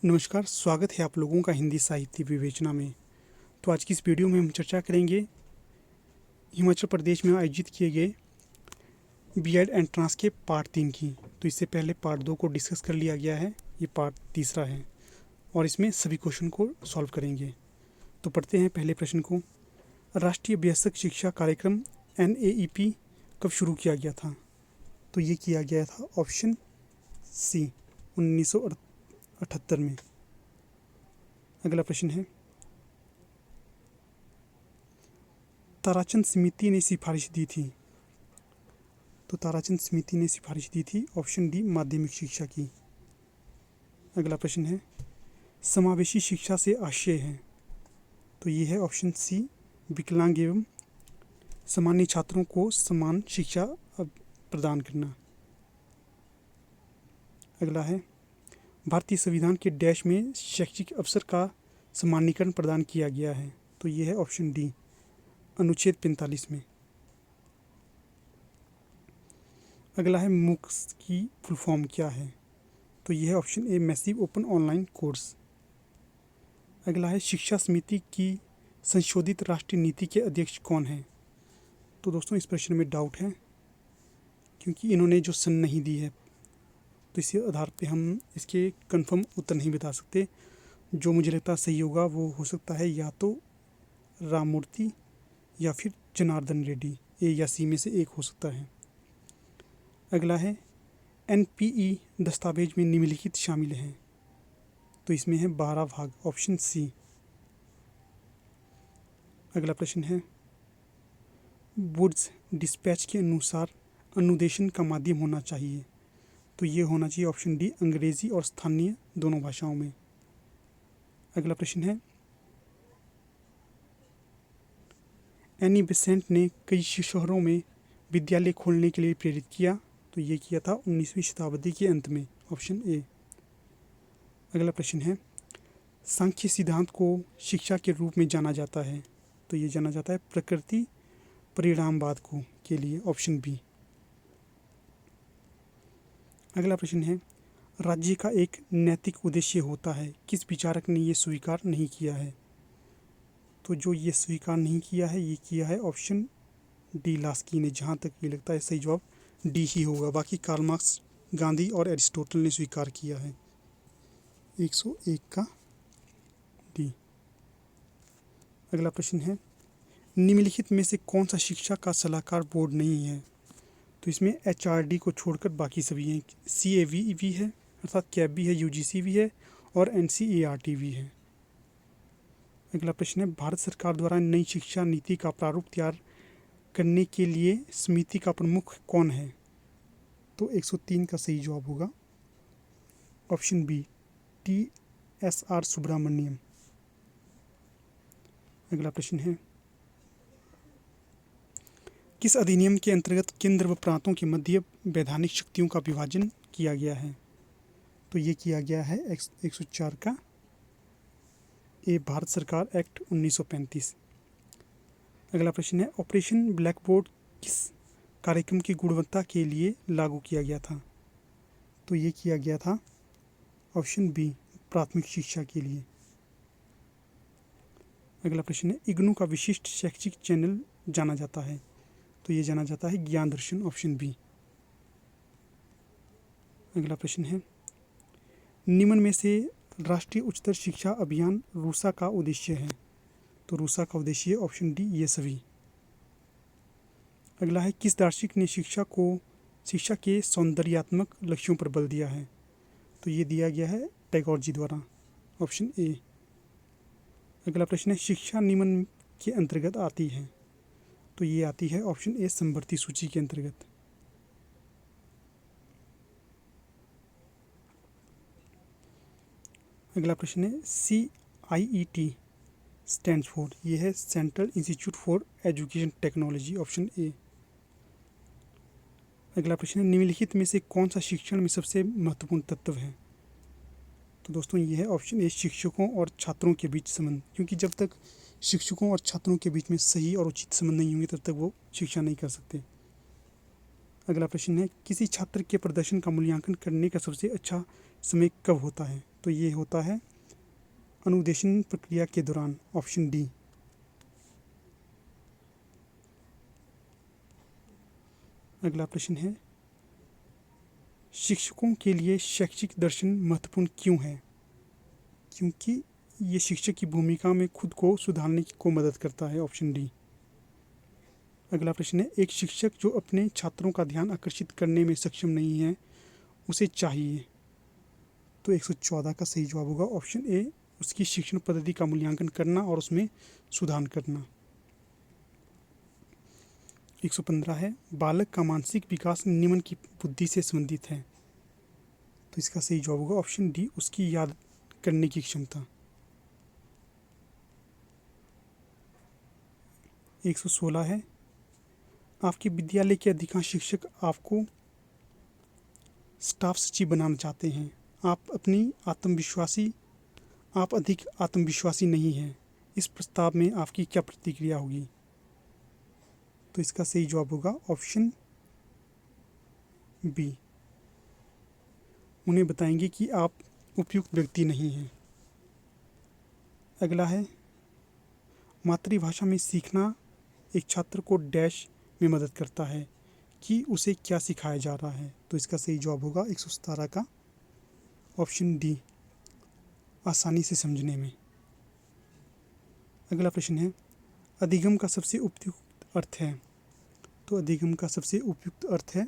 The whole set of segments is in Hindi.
नमस्कार, स्वागत है आप लोगों का हिंदी साहित्य विवेचना में। तो आज की इस वीडियो में हम चर्चा करेंगे हिमाचल प्रदेश में आयोजित किए गए बीएड एंट्रांस के पार्ट 3 की। तो इससे पहले पार्ट 2 को डिस्कस कर लिया गया है, ये पार्ट तीसरा है और इसमें सभी क्वेश्चन को सॉल्व करेंगे। तो पढ़ते हैं पहले प्रश्न को। राष्ट्रीय वयस्क शिक्षा कार्यक्रम NAEP कब शुरू किया गया था? तो ये किया गया था ऑप्शन सी 1978 में। अगला प्रश्न है, ताराचंद समिति ने सिफारिश दी थी। तो ताराचंद समिति ने सिफारिश दी थी ऑप्शन डी माध्यमिक शिक्षा की। अगला प्रश्न है, समावेशी शिक्षा से आशय है। तो ये है ऑप्शन सी विकलांग एवं सामान्य छात्रों को समान शिक्षा प्रदान करना। अगला है, भारतीय संविधान के डैश में शैक्षिक अवसर का सामान्यीकरण प्रदान किया गया है। तो ये है ऑप्शन डी अनुच्छेद 45 में। अगला है, मूक्स की फुल फॉर्म क्या है? तो यह है option a massive open online course. अगला है, शिक्षा समिति की संशोधित राष्ट्रीय नीति के अध्यक्ष कौन हैं? तो दोस्तों इस प्रश्न में डाउट है क्योंकि इन्होंने जो सन नहीं दी है, तो इसी आधार पे हम इसके कंफर्म उत्तर नहीं बता सकते। जो मुझे लगता सही होगा वो हो सकता है या तो राममूर्ति या फिर जनार्दन रेड्डी, ए या सी में से एक हो सकता है। अगला है, NPE दस्तावेज में निम्नलिखित शामिल हैं। तो इसमें है 12 भाग, ऑप्शन सी। अगला प्रश्न है, वुड्स डिस्पैच के अनुसार अनुदेशन का माध्यम होना चाहिए। तो ये होना चाहिए ऑप्शन डी अंग्रेजी और स्थानीय दोनों भाषाओं में। अगला प्रश्न है, एनी बेसेंट ने कई शहरों में विद्यालय खोलने के लिए प्रेरित किया। तो ये किया था 19वीं शताब्दी के अंत में, ऑप्शन ए। अगला प्रश्न है, सांख्य सिद्धांत को शिक्षा के रूप में जाना जाता है। तो ये जाना जाता है प्रकृति परिणामवाद को के लिए, ऑप्शन बी। अगला प्रश्न है, राज्य का एक नैतिक उद्देश्य होता है, किस विचारक ने ये स्वीकार नहीं किया है? तो जो ये स्वीकार नहीं किया है ये किया है ऑप्शन डी लास्की ने। जहाँ तक ये लगता है सही जवाब डी ही होगा। बाकी कार्ल मार्क्स, गांधी और एरिस्टोटल ने स्वीकार किया है। 101 का डी। अगला प्रश्न है, निम्नलिखित में से कौन सा शिक्षा का सलाहकार बोर्ड नहीं है? तो इसमें HRD को छोड़कर बाकी सभी हैं। CAV भी है, अर्थात कैब भी है, UGC भी है और NCERT भी है। अगला प्रश्न है, भारत सरकार द्वारा नई शिक्षा नीति का प्रारूप तैयार करने के लिए समिति का प्रमुख कौन है? तो 103 का सही जवाब होगा ऑप्शन बी TSR सुब्रमण्यम। अगला प्रश्न है, किस अधिनियम के अंतर्गत केंद्र व प्रांतों के मध्य वैधानिक शक्तियों का विभाजन किया गया है? तो ये किया गया है 104 का ए भारत सरकार एक्ट 1935। अगला प्रश्न है, ऑपरेशन ब्लैक बोर्ड किस कार्यक्रम की गुणवत्ता के लिए लागू किया गया था? तो ये किया गया था ऑप्शन बी प्राथमिक शिक्षा के लिए। अगला प्रश्न है, इग्नू का विशिष्ट शैक्षिक चैनल जाना जाता है। तो ये जाना जाता है ज्ञान दर्शन, ऑप्शन बी। अगला प्रश्न है, निम्न में से राष्ट्रीय उच्चतर शिक्षा अभियान रूसा का उद्देश्य है? तो रूसा का उद्देश्य ऑप्शन डी ये सभी। अगला है, किस दार्शनिक ने शिक्षा के सौंदर्यात्मक लक्ष्यों पर बल दिया है? तो ये दिया गया है टैगोर जी द्वारा, ऑप्शन ए। अगला प्रश्न है, शिक्षा निम्न के अंतर्गत आती है? तो ये आती है ऑप्शन ए समवर्ती सूची के अंतर्गत। अगला प्रश्न है, CIET स्टैंड्स फॉर, ये है central institute for education technology, option A. अगला प्रश्न है, निम्नलिखित में से कौन सा शिक्षण में सबसे महत्वपूर्ण तत्व है? तो दोस्तों ये है ऑप्शन ए शिक्षकों और छात्रों के बीच संबंध, क्योंकि जब तक शिक्षकों और छात्रों के बीच में सही और उचित संबंध नहीं होंगे तब तक वो शिक्षा नहीं कर सकते। अगला प्रश्न है, किसी छात्र के प्रदर्शन का मूल्यांकन करने का सबसे अच्छा समय कब होता है? तो ये होता है अनुदेशन प्रक्रिया के दौरान, ऑप्शन डी। अगला प्रश्न है, शिक्षकों के लिए शैक्षिक दर्शन महत्वपूर्ण क्यों है? क्योंकि ये शिक्षक की भूमिका में खुद को सुधारने को मदद करता है, ऑप्शन डी। अगला प्रश्न है, एक शिक्षक जो अपने छात्रों का ध्यान आकर्षित करने में सक्षम नहीं है, उसे चाहिए। तो 114 का सही जवाब होगा ऑप्शन ए, उसकी शिक्षण पद्धति का मूल्यांकन करना और उसमें सुधार करना। 115 है, बालक का मानसिक विकास निम्न की बुद्धि से संबंधित है। तो इसका सही जवाब होगा ऑप्शन डी, उसकी याद करने की क्षमता। 116 है, आपके विद्यालय के अधिकांश शिक्षक आपको स्टाफ सचिव बनाना चाहते हैं। आप अधिक आत्मविश्वासी नहीं हैं। इस प्रस्ताव में आपकी क्या प्रतिक्रिया होगी? तो इसका सही जवाब होगा ऑप्शन बी, उन्हें बताएंगे कि आप उपयुक्त व्यक्ति नहीं हैं। अगला है, मातृभाषा में सीखना एक छात्र को डैश में मदद करता है कि उसे क्या सिखाया जा रहा है। तो इसका सही जवाब होगा 117 का ऑप्शन डी, आसानी से समझने में। अगला प्रश्न है, अधिगम का सबसे उपयुक्त अर्थ है। तो अधिगम का सबसे उपयुक्त अर्थ है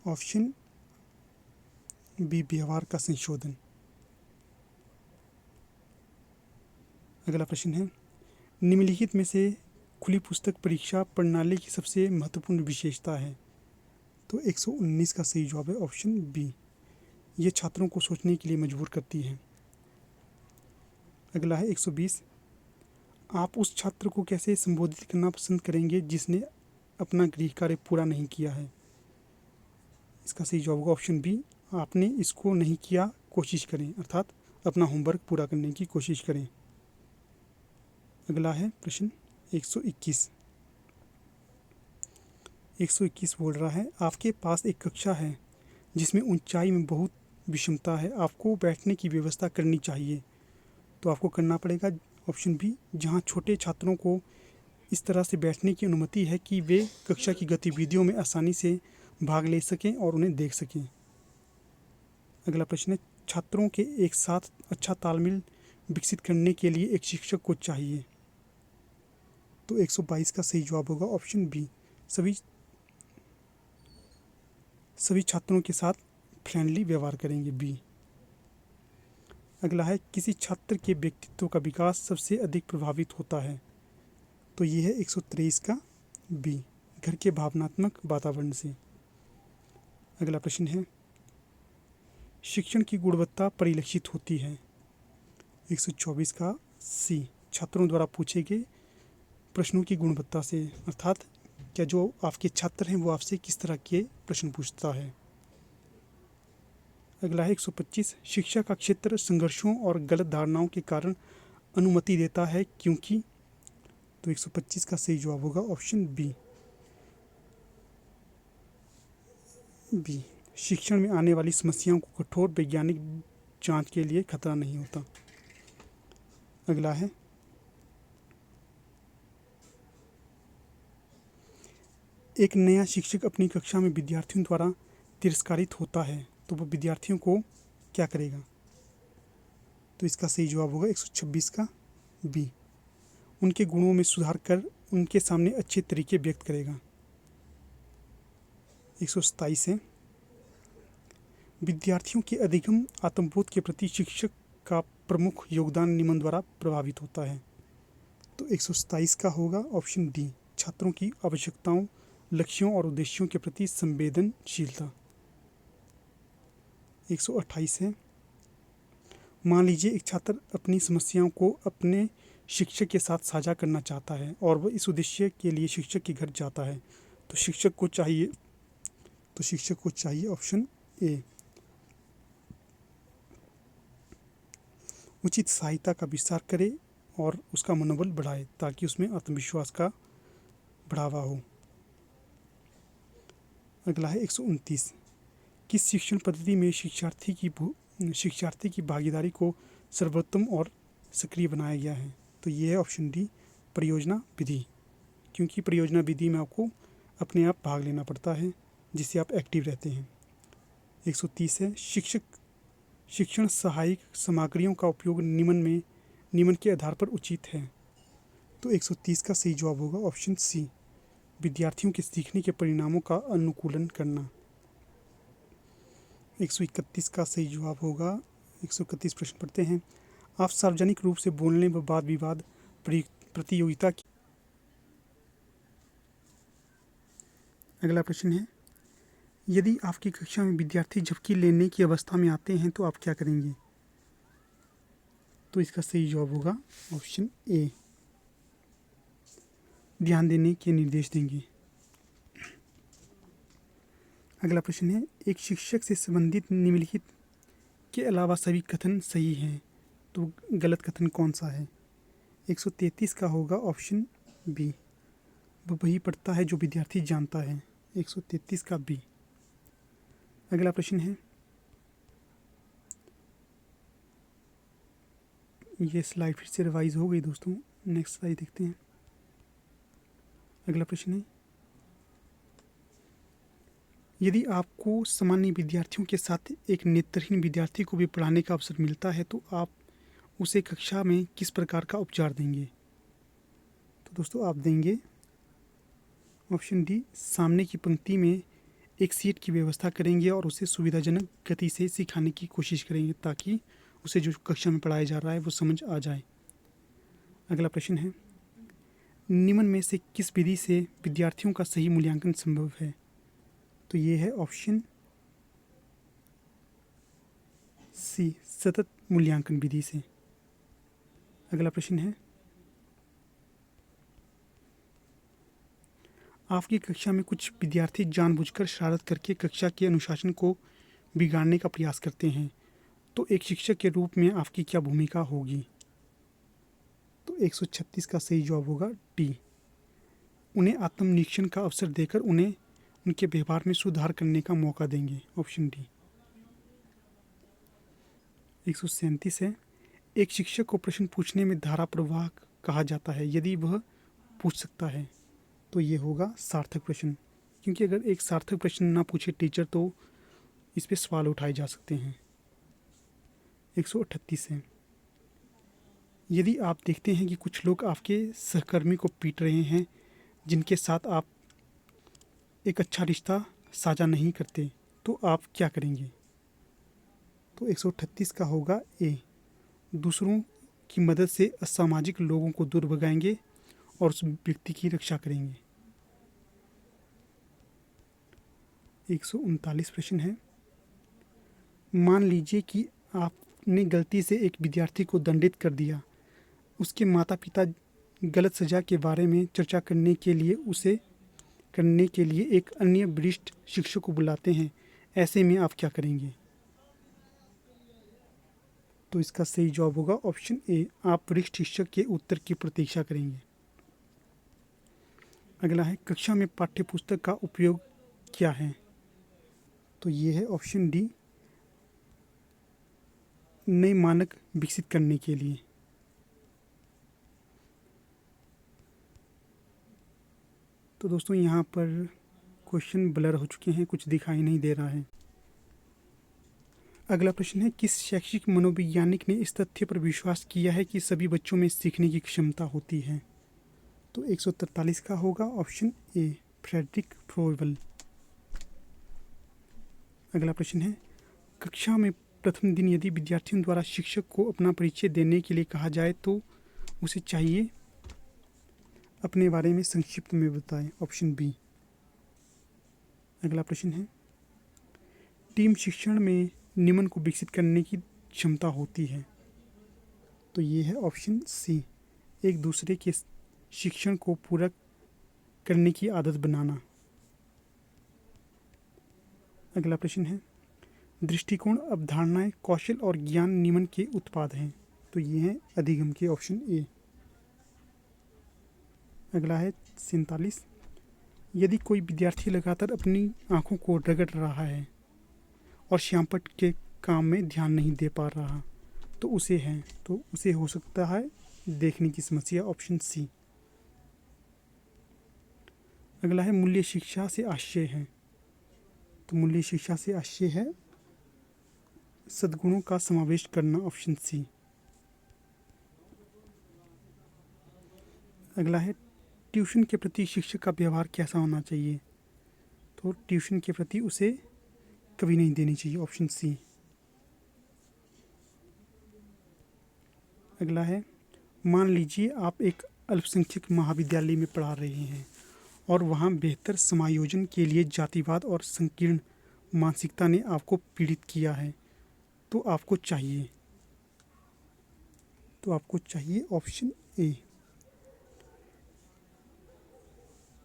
ऑप्शन बी, व्यवहार का संशोधन। अगला प्रश्न है, निम्नलिखित में से खुली पुस्तक परीक्षा प्रणाली की सबसे महत्वपूर्ण विशेषता है। तो 119 का सही जवाब है ऑप्शन बी, ये छात्रों को सोचने के लिए मजबूर करती है। अगला है 120, आप उस छात्र को कैसे संबोधित करना पसंद करेंगे जिसने अपना गृह कार्य पूरा नहीं किया है। इसका सही जवाब होगा ऑप्शन बी, आपने इसको नहीं किया, कोशिश करें, अर्थात अपना होमवर्क पूरा करने की कोशिश करें। अगला है प्रश्न 121। 121 बोल रहा है, आपके पास एक कक्षा है जिसमें ऊंचाई में बहुत विषमता है, आपको बैठने की व्यवस्था करनी चाहिए। तो आपको करना पड़ेगा ऑप्शन बी, जहां छोटे छात्रों को इस तरह से बैठने की अनुमति है कि वे कक्षा की गतिविधियों में आसानी से भाग ले सकें और उन्हें देख सकें। अगला प्रश्न है, छात्रों के एक साथ अच्छा तालमेल विकसित करने के लिए एक शिक्षक को चाहिए। तो 122 का सही जवाब होगा ऑप्शन बी, सभी छात्रों के साथ फ्रेंडली व्यवहार करेंगे, बी। अगला है, किसी छात्र के व्यक्तित्व का विकास सबसे अधिक प्रभावित होता है। तो ये है 123 का बी, घर के भावनात्मक वातावरण से। अगला प्रश्न है, शिक्षण की गुणवत्ता परिलक्षित होती है। 124 का सी, छात्रों द्वारा पूछे गए प्रश्नों की गुणवत्ता से, अर्थात क्या जो आपके छात्र हैं वो आपसे किस तरह के प्रश्न पूछता है। अगला है 125, शिक्षा का क्षेत्र संघर्षों और गलत धारणाओं के कारण अनुमति देता है क्योंकि। तो 125 का सही जवाब होगा ऑप्शन बी, शिक्षण में आने वाली समस्याओं को कठोर वैज्ञानिक जांच के लिए खतरा नहीं होता। अगला है, एक नया शिक्षक अपनी कक्षा में विद्यार्थियों द्वारा तिरस्कारित होता है तो वह विद्यार्थियों को क्या करेगा। तो इसका सही जवाब होगा 126 का बी, उनके गुणों में सुधार कर उनके सामने अच्छे तरीके व्यक्त करेगा। 127 है, विद्यार्थियों के अधिगम आत्मबोध के प्रति शिक्षक का प्रमुख योगदान निम्न द्वारा प्रभावित होता है। तो 127 का होगा ऑप्शन डी, छात्रों की आवश्यकताओं, लक्ष्यों और उद्देश्यों के प्रति संवेदनशीलता। 128 है, मान लीजिए एक छात्र अपनी समस्याओं को अपने शिक्षक के साथ साझा करना चाहता है और वह इस उद्देश्य के लिए शिक्षक के घर जाता है। तो शिक्षक को चाहिए ऑप्शन ए, उचित सहायता का विस्तार करे और उसका मनोबल बढ़ाए ताकि उसमें आत्मविश्वास का बढ़ावा हो। अगला है 129, किस शिक्षण पद्धति में शिक्षार्थी की शिक्षार्थी की भागीदारी को सर्वोत्तम और सक्रिय बनाया गया है। तो ये है ऑप्शन डी, परियोजना विधि, क्योंकि परियोजना विधि में आपको अपने आप भाग लेना पड़ता है, जिससे आप एक्टिव रहते हैं। 130 है, शिक्षण सहायक सामग्रियों का उपयोग निम्न के आधार पर उचित है। तो 130 का सही जवाब होगा ऑप्शन सी, विद्यार्थियों के सीखने के परिणामों का अनुकूलन करना। 131 का सही जवाब होगा। 131 प्रश्न पढ़ते हैं। आप सार्वजनिक रूप से बोलने व वाद विवाद प्रतियोगिता की। अगला प्रश्न है, यदि आपकी कक्षा में विद्यार्थी झपकी लेने की अवस्था में आते हैं तो आप क्या करेंगे? तो इसका सही जवाब होगा ऑप्शन ए, ध्यान देने के निर्देश देंगे। अगला प्रश्न है, एक शिक्षक से संबंधित निम्नलिखित के अलावा सभी कथन सही हैं, तो गलत कथन कौन सा है? 133 का होगा ऑप्शन बी, वह वही पढ़ता है जो विद्यार्थी जानता है। 133 का बी। अगला प्रश्न है, ये स्लाइड फिर से रिवाइज हो गई दोस्तों, नेक्स्ट स्लाइड देखते हैं। अगला प्रश्न है, यदि आपको सामान्य विद्यार्थियों के साथ एक नेत्रहीन विद्यार्थी को भी पढ़ाने का अवसर मिलता है तो आप उसे कक्षा में किस प्रकार का उपचार देंगे? तो दोस्तों आप देंगे ऑप्शन डी, सामने की पंक्ति में एक सीट की व्यवस्था करेंगे और उसे सुविधाजनक गति से सिखाने की कोशिश करेंगे ताकि उसे जो कक्षा में पढ़ाया जा रहा है वो समझ आ जाए। अगला प्रश्न है, निम्न में से किस विधि से विद्यार्थियों का सही मूल्यांकन संभव है? तो ये है ऑप्शन सी, सतत मूल्यांकन विधि से। अगला प्रश्न है, आपकी कक्षा में कुछ विद्यार्थी जानबूझकर शरारत करके कक्षा के अनुशासन को बिगाड़ने का प्रयास करते हैं, तो एक शिक्षक के रूप में आपकी क्या भूमिका होगी? तो 136 का सही जवाब होगा डी, उन्हें आत्मनिरीक्षण का अवसर देकर उन्हें उनके व्यवहार में सुधार करने का मौका देंगे। Option D. 137 है, एक शिक्षक को प्रश्न पूछने में धारा प्रवाह कहा जाता है यदि वह पूछ सकता है, तो ये होगा सार्थक प्रश्न, क्योंकि अगर एक सार्थक प्रश्न ना पूछे टीचर तो इस पे सवाल उठाए जा सकते हैं। 138 है, यदि आप देखते हैं कि कुछ लोग आपके सहकर्मी को पीट रहे हैं जिनके साथ आप एक अच्छा रिश्ता साझा नहीं करते, तो आप क्या करेंगे? तो 138 का होगा ए, दूसरों की मदद से असामाजिक लोगों को दूर भगाएंगे और उस व्यक्ति की रक्षा करेंगे। 139 प्रश्न है, मान लीजिए कि आपने गलती से एक विद्यार्थी को दंडित कर दिया। उसके माता पिता गलत सज़ा के बारे में चर्चा करने के लिए एक अन्य वरिष्ठ शिक्षक को बुलाते हैं, ऐसे में आप क्या करेंगे? तो इसका सही जवाब होगा ऑप्शन ए, आप वरिष्ठ शिक्षक के उत्तर की प्रतीक्षा करेंगे। अगला है, कक्षा में पाठ्यपुस्तक का उपयोग क्या है? तो ये है ऑप्शन डी, नए मानक विकसित करने के लिए। तो दोस्तों यहाँ पर क्वेश्चन ब्लर हो चुके हैं, कुछ दिखाई नहीं दे रहा है। अगला प्रश्न है, किस शैक्षिक मनोवैज्ञानिक ने इस तथ्य पर विश्वास किया है कि सभी बच्चों में सीखने की क्षमता होती है? तो 143 का होगा ऑप्शन ए, फ्रेडरिक फ्रोबल। अगला प्रश्न है, कक्षा में प्रथम दिन यदि विद्यार्थियों द्वारा शिक्षक को अपना परिचय देने के लिए कहा जाए तो उसे चाहिए अपने बारे में संक्षिप्त में बताएं। Option B. अगला प्रश्न है, टीम शिक्षण में निम्न को विकसित करने की क्षमता होती है? तो ये है ऑप्शन सी, एक दूसरे के शिक्षण को पूरक करने की आदत बनाना। अगला प्रश्न है, दृष्टिकोण, अवधारणाएं, कौशल और ज्ञान निम्न के उत्पाद हैं? तो ये हैं अधिगम के, ऑप्शन ए। अगला है 47, यदि कोई विद्यार्थी लगातार अपनी आँखों को रगड़ रहा है और श्यामपट्ट के काम में ध्यान नहीं दे पा रहा, तो उसे हो सकता है देखने की समस्या, ऑप्शन सी। अगला है मूल्य शिक्षा से आशय है, तो मूल्य शिक्षा से आशय है सद्गुणों का समावेश करना, ऑप्शन सी। अगला है ट्यूशन के प्रति शिक्षक का व्यवहार कैसा होना चाहिए, तो ट्यूशन के प्रति उसे कभी नहीं देनी चाहिए, ऑप्शन सी। अगला है मान लीजिए आप एक अल्पसंख्यक महाविद्यालय में पढ़ा रहे हैं और वहाँ बेहतर समायोजन के लिए जातिवाद और संकीर्ण मानसिकता ने आपको पीड़ित किया है, तो आपको चाहिए ऑप्शन ए।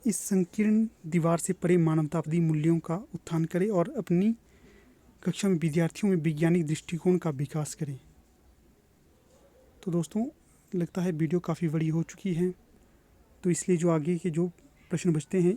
इस संकीर्ण दीवार से परे मानवतावादी मूल्यों का उत्थान करें और अपनी कक्षा में विद्यार्थियों में वैज्ञानिक दृष्टिकोण का विकास करें। तो दोस्तों, लगता है वीडियो काफ़ी बड़ी हो चुकी है, तो इसलिए जो आगे के जो प्रश्न बचते हैं